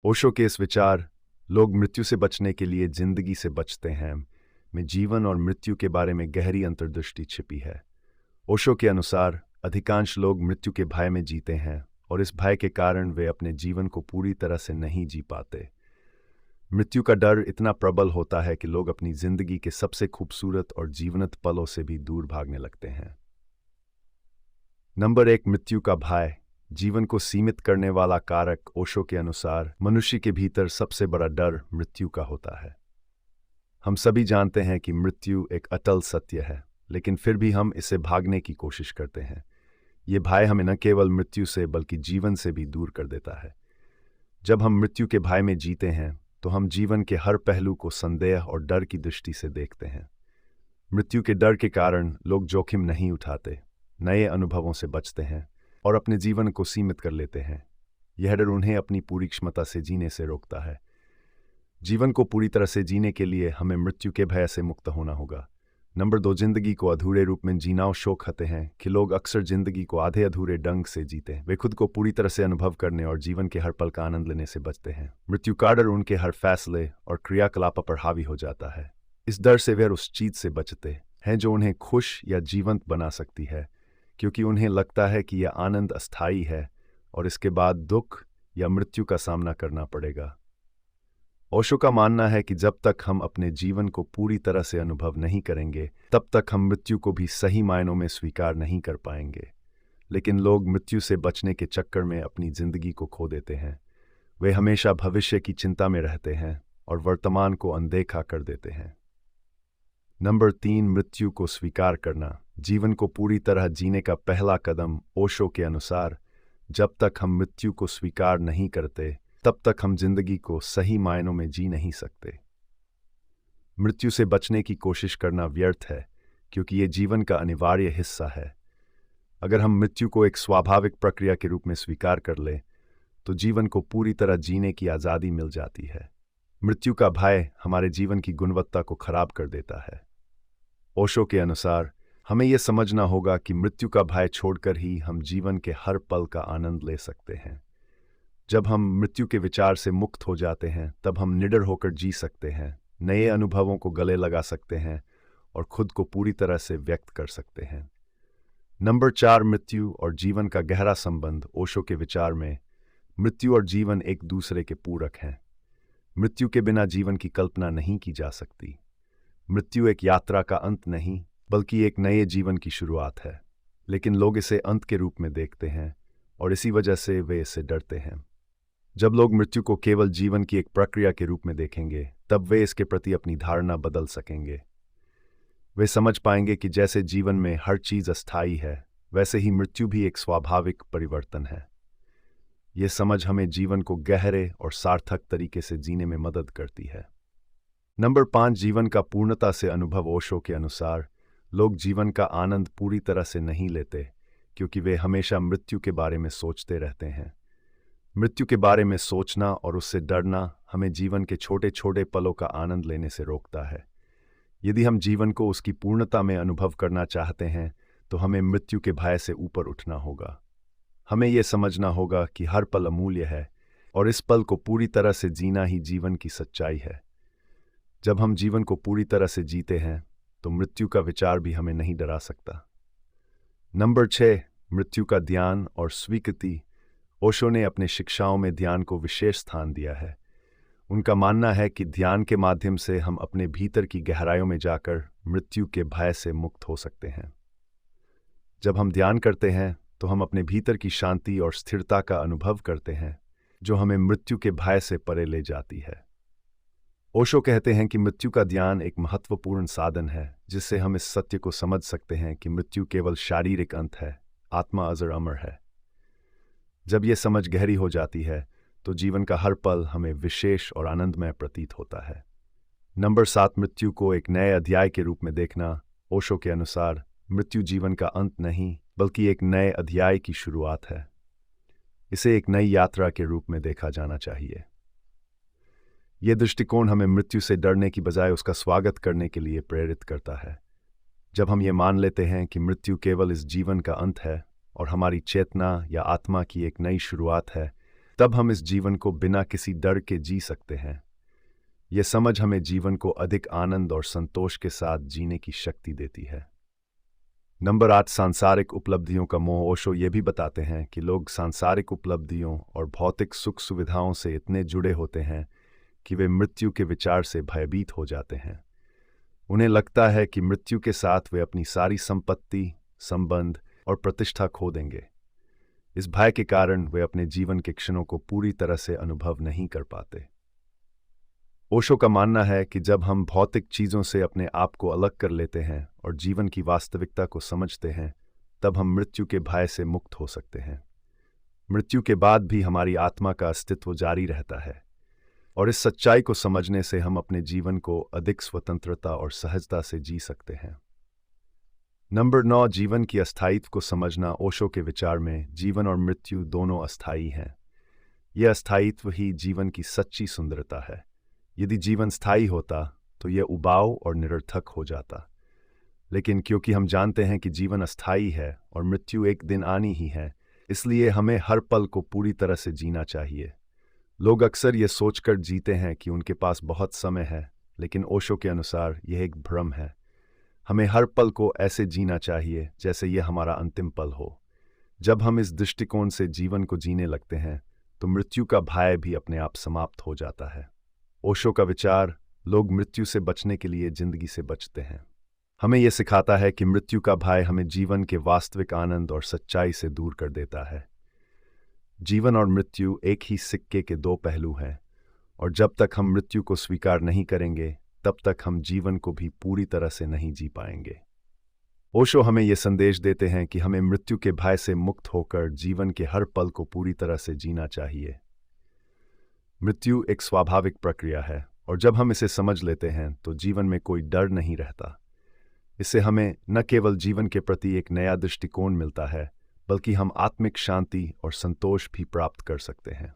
ओशो के इस विचार, लोग मृत्यु से बचने के लिए जिंदगी से बचते हैं, में जीवन और मृत्यु के बारे में गहरी अंतर्दृष्टि छिपी है। ओशो के अनुसार अधिकांश लोग मृत्यु के भय में जीते हैं और इस भय के कारण वे अपने जीवन को पूरी तरह से नहीं जी पाते। मृत्यु का डर इतना प्रबल होता है कि लोग अपनी जिंदगी के सबसे खूबसूरत और जीवंत पलों से भी दूर भागने लगते हैं। नंबर 1, मृत्यु का भय। जीवन को सीमित करने वाला कारक। ओशो के अनुसार मनुष्य के भीतर सबसे बड़ा डर मृत्यु का होता है। हम सभी जानते हैं कि मृत्यु एक अटल सत्य है, लेकिन फिर भी हम इससे भागने की कोशिश करते हैं। ये भय हमें न केवल मृत्यु से बल्कि जीवन से भी दूर कर देता है। जब हम मृत्यु के भय में जीते हैं तो हम जीवन के हर पहलू को संदेह और डर की दृष्टि से देखते हैं। मृत्यु के डर के कारण लोग जोखिम नहीं उठाते, नए अनुभवों से बचते हैं और अपने जीवन को सीमित कर लेते हैं। यह डर उन्हें अपनी पूरी क्षमता से जीने से रोकता है। जीवन को पूरी तरह से जीने के लिए हमें मृत्यु के भय से मुक्त होना होगा। नंबर 2, जिंदगी को अधूरे रूप में जीना। शोक कहते हैं कि लोग अक्सर जिंदगी को आधे अधूरे ढंग से जीते हैं। वे खुद को पूरी तरह से अनुभव करने और जीवन के हर पल का आनंद लेने से बचते हैं। मृत्यु का डर उनके हर फैसले और क्रियाकलाप पर हावी हो जाता है। इस डर से वे उस चीज से बचते हैं जो उन्हें खुश या जीवंत बना सकती है, क्योंकि उन्हें लगता है कि यह आनंद अस्थायी है और इसके बाद दुख या मृत्यु का सामना करना पड़ेगा। ओशो का मानना है कि जब तक हम अपने जीवन को पूरी तरह से अनुभव नहीं करेंगे, तब तक हम मृत्यु को भी सही मायनों में स्वीकार नहीं कर पाएंगे। लेकिन लोग मृत्यु से बचने के चक्कर में अपनी जिंदगी को खो देते हैं। वे हमेशा भविष्य की चिंता में रहते हैं और वर्तमान को अनदेखा कर देते हैं। नंबर 3, मृत्यु को स्वीकार करना। जीवन को पूरी तरह जीने का पहला कदम। ओशो के अनुसार जब तक हम मृत्यु को स्वीकार नहीं करते, तब तक हम जिंदगी को सही मायनों में जी नहीं सकते। मृत्यु से बचने की कोशिश करना व्यर्थ है, क्योंकि ये जीवन का अनिवार्य हिस्सा है। अगर हम मृत्यु को एक स्वाभाविक प्रक्रिया के रूप में स्वीकार कर लें, तो जीवन को पूरी तरह जीने की आज़ादी मिल जाती है। मृत्यु का भय हमारे जीवन की गुणवत्ता को खराब कर देता है। ओशो के अनुसार हमें यह समझना होगा कि मृत्यु का भय छोड़कर ही हम जीवन के हर पल का आनंद ले सकते हैं। जब हम मृत्यु के विचार से मुक्त हो जाते हैं, तब हम निडर होकर जी सकते हैं, नए अनुभवों को गले लगा सकते हैं और खुद को पूरी तरह से व्यक्त कर सकते हैं। नंबर 4, मृत्यु और जीवन का गहरा संबंध। ओशो के विचार में मृत्यु और जीवन एक दूसरे के पूरक हैं। मृत्यु के बिना जीवन की कल्पना नहीं की जा सकती। मृत्यु एक यात्रा का अंत नहीं, बल्कि एक नए जीवन की शुरुआत है। लेकिन लोग इसे अंत के रूप में देखते हैं और इसी वजह से वे इससे डरते हैं। जब लोग मृत्यु को केवल जीवन की एक प्रक्रिया के रूप में देखेंगे, तब वे इसके प्रति अपनी धारणा बदल सकेंगे। वे समझ पाएंगे कि जैसे जीवन में हर चीज अस्थायी है, वैसे ही मृत्यु भी एक स्वाभाविक परिवर्तन है। ये समझ हमें जीवन को गहरे और सार्थक तरीके से जीने में मदद करती है। नंबर 5, जीवन का पूर्णता से अनुभव। ओशो के अनुसार लोग जीवन का आनंद पूरी तरह से नहीं लेते, क्योंकि वे हमेशा मृत्यु के बारे में सोचते रहते हैं। मृत्यु के बारे में सोचना और उससे डरना हमें जीवन के छोटे छोटे पलों का आनंद लेने से रोकता है। यदि हम जीवन को उसकी पूर्णता में अनुभव करना चाहते हैं, तो हमें मृत्यु के भय से ऊपर उठना होगा। हमें यह समझना होगा कि हर पल अमूल्य है और इस पल को पूरी तरह से जीना ही जीवन की सच्चाई है। जब हम जीवन को पूरी तरह से जीते हैं, तो मृत्यु का विचार भी हमें नहीं डरा सकता। नंबर 6, मृत्यु का ध्यान और स्वीकृति। ओशो ने अपने शिक्षाओं में ध्यान को विशेष स्थान दिया है। उनका मानना है कि ध्यान के माध्यम से हम अपने भीतर की गहराइयों में जाकर मृत्यु के भय से मुक्त हो सकते हैं। जब हम ध्यान करते हैं, तो हम अपने भीतर की शांति और स्थिरता का अनुभव करते हैं, जो हमें मृत्यु के भय से परे ले जाती है। ओशो कहते हैं कि मृत्यु का ध्यान एक महत्वपूर्ण साधन है, जिससे हम इस सत्य को समझ सकते हैं कि मृत्यु केवल शारीरिक अंत है, आत्मा अजर अमर है। जब यह समझ गहरी हो जाती है, तो जीवन का हर पल हमें विशेष और आनंदमय प्रतीत होता है। नंबर 7, मृत्यु को एक नए अध्याय के रूप में देखना। ओशो के अनुसार मृत्यु जीवन का अंत नहीं, बल्कि एक नए अध्याय की शुरुआत है। इसे एक नई यात्रा के रूप में देखा जाना चाहिए। यह दृष्टिकोण हमें मृत्यु से डरने की बजाय उसका स्वागत करने के लिए प्रेरित करता है। जब हम ये मान लेते हैं कि मृत्यु केवल इस जीवन का अंत है और हमारी चेतना या आत्मा की एक नई शुरुआत है, तब हम इस जीवन को बिना किसी डर के जी सकते हैं। यह समझ हमें जीवन को अधिक आनंद और संतोष के साथ जीने की शक्ति देती है। नंबर 8, सांसारिक उपलब्धियों का मोह। ओशो ये भी बताते हैं कि लोग सांसारिक उपलब्धियों और भौतिक सुख सुविधाओं से इतने जुड़े होते हैं कि वे मृत्यु के विचार से भयभीत हो जाते हैं। उन्हें लगता है कि मृत्यु के साथ वे अपनी सारी संपत्ति, संबंध और प्रतिष्ठा खो देंगे। इस भय के कारण वे अपने जीवन के क्षणों को पूरी तरह से अनुभव नहीं कर पाते। ओशो का मानना है कि जब हम भौतिक चीज़ों से अपने आप को अलग कर लेते हैं और जीवन की वास्तविकता को समझते हैं, तब हम मृत्यु के भय से मुक्त हो सकते हैं। मृत्यु के बाद भी हमारी आत्मा का अस्तित्व जारी रहता है, और इस सच्चाई को समझने से हम अपने जीवन को अधिक स्वतंत्रता और सहजता से जी सकते हैं। नंबर 9, जीवन की अस्थायित्व को समझना। ओशो के विचार में जीवन और मृत्यु दोनों अस्थायी हैं। यह अस्थायित्व ही जीवन की सच्ची सुंदरता है। यदि जीवन स्थायी होता तो यह उबाऊ और निरर्थक हो जाता, लेकिन क्योंकि हम जानते हैं कि जीवन अस्थायी है और मृत्यु एक दिन आनी ही है, इसलिए हमें हर पल को पूरी तरह से जीना चाहिए। लोग अक्सर ये सोचकर जीते हैं कि उनके पास बहुत समय है, लेकिन ओशो के अनुसार यह एक भ्रम है। हमें हर पल को ऐसे जीना चाहिए जैसे यह हमारा अंतिम पल हो। जब हम इस दृष्टिकोण से जीवन को जीने लगते हैं तो मृत्यु का भय भी अपने आप समाप्त हो जाता है। ओशो का विचार, लोग मृत्यु से बचने के लिए जिंदगी से बचते हैं। हमें यह सिखाता है कि मृत्यु का भय हमें जीवन के वास्तविक आनंद और सच्चाई से दूर कर देता है। जीवन और मृत्यु एक ही सिक्के के दो पहलू हैं, और जब तक हम मृत्यु को स्वीकार नहीं करेंगे, तब तक हम जीवन को भी पूरी तरह से नहीं जी पाएंगे। ओशो हमें यह संदेश देते हैं कि हमें मृत्यु के भय से मुक्त होकर जीवन के हर पल को पूरी तरह से जीना चाहिए। मृत्यु एक स्वाभाविक प्रक्रिया है, और जब हम इसे समझ लेते हैं तो जीवन में कोई डर नहीं रहता। इससे हमें न केवल जीवन के प्रति एक नया दृष्टिकोण मिलता है, बल्कि हम आत्मिक शांति और संतोष भी प्राप्त कर सकते हैं।